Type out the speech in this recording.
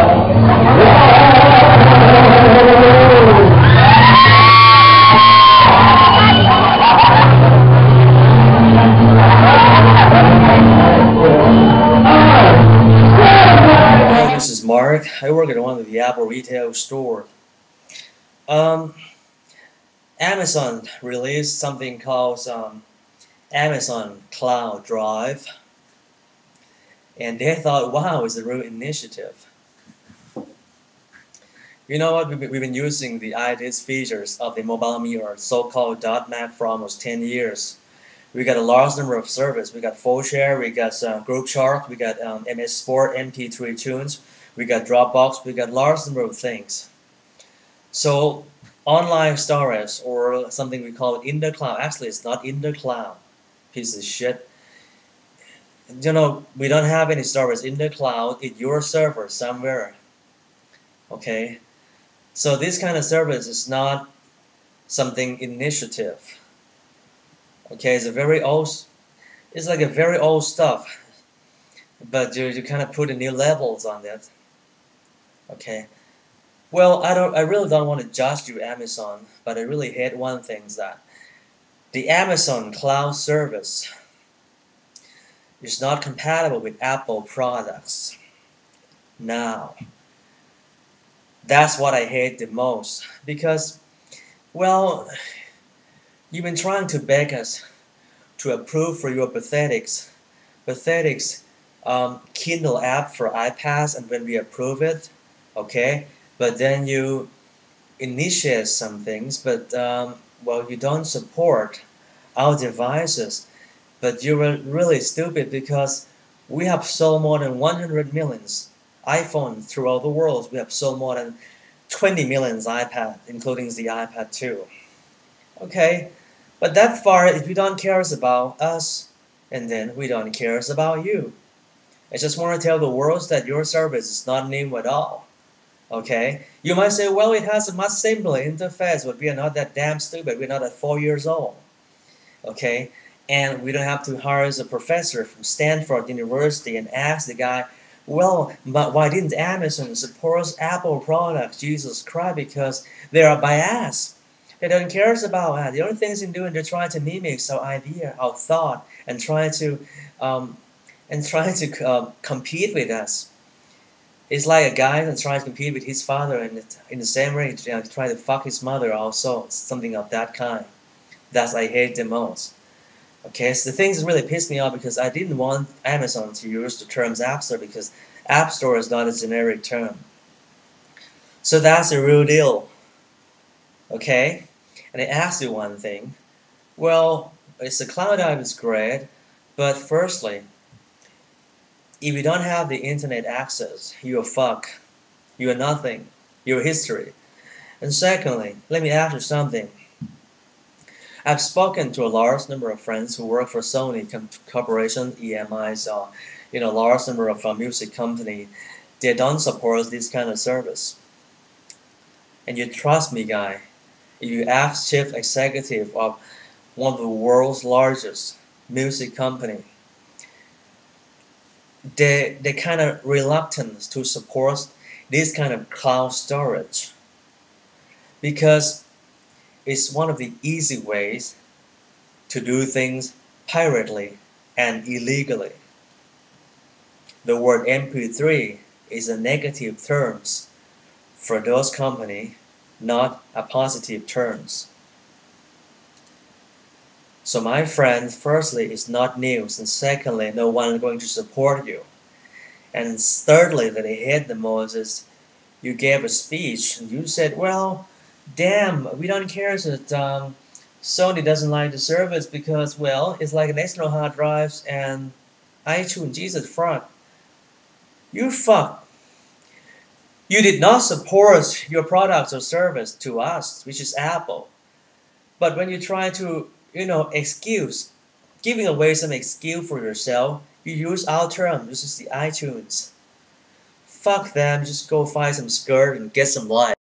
This is Mark. I work at one of the Apple retail stores. Amazon released something called Amazon Cloud Drive, and they thought, wow, it's a real initiative. You know what? We've been using the IDs features of the mobile mirror, so-called .Mac, for almost 10 years. We got a large number of services. We got full share, we got group chart, we got MS Sport, MP3 tunes, we got Dropbox, we got large number of things. So online storage, or something we call it in the cloud. Actually, it's not in the cloud. Piece of shit. You know, we don't have any storage in the cloud. It's your server somewhere. Okay? So this kind of service is not something initiative. Okay, it's a very old, it's like a very old stuff, but you kind of put new levels on that. Okay, well, I really don't want to judge you, Amazon, but I really hate one thing, is that the Amazon cloud service is not compatible with Apple products. Now, that's what I hate the most, because, well, you've been trying to beg us to approve for your pathetic Kindle app for iPads, and when we approve it, okay, but then you initiate some things, but well, you don't support our devices, but you were really stupid, because we have sold more than 100 million iPhones throughout the world. We have sold more than 20 million iPad, including the iPad 2. Okay, but that far, if you don't care about us, and then we don't care about you. I just want to tell the world that your service is not new at all. Okay, you might say, well, it has a much simpler interface, but we are not that damn stupid. We're not at 4 years old. Okay, and we don't have to hire a professor from Stanford University and ask the guy, well, but why didn't Amazon support Apple products? Jesus Christ, because they are biased. They don't care about that. The only things they're doing, they're trying to mimic our idea, our thought, and trying to compete with us. It's like a guy that's trying to compete with his father, and in the same way, trying to fuck his mother also, something of that kind. That's I hate the most. Okay, so the things really pissed me off, because I didn't want Amazon to use the terms App Store, because App Store is not a generic term. So that's the real deal. Okay, and I asked you one thing. Well, it's the cloud app is great, but firstly, if you don't have the internet access, you're fucked. You're nothing. You're history. And secondly, let me ask you something. I've spoken to a large number of friends who work for Sony Corporation, EMIs, large number of music company. They don't support this kind of service. And you trust me, guy. If you ask chief executive of one of the world's largest music company, they kind of reluctant to support this kind of cloud storage, because it's one of the easy ways to do things pirately and illegally. The word MP3 is a negative terms for those companies, not a positive terms. So my friend, firstly, it's not news, and secondly, no one is going to support you. And thirdly, that I hate the most is you gave a speech and you said, well, damn, we don't care that Sony doesn't like the service because, well, it's like an external hard drives and iTunes. Jesus fuck. You fuck. You did not support your products or service to us, which is Apple. But when you try to, giving away some excuse for yourself, you use our term, this is the iTunes. Fuck them, just go find some skirt and get some life.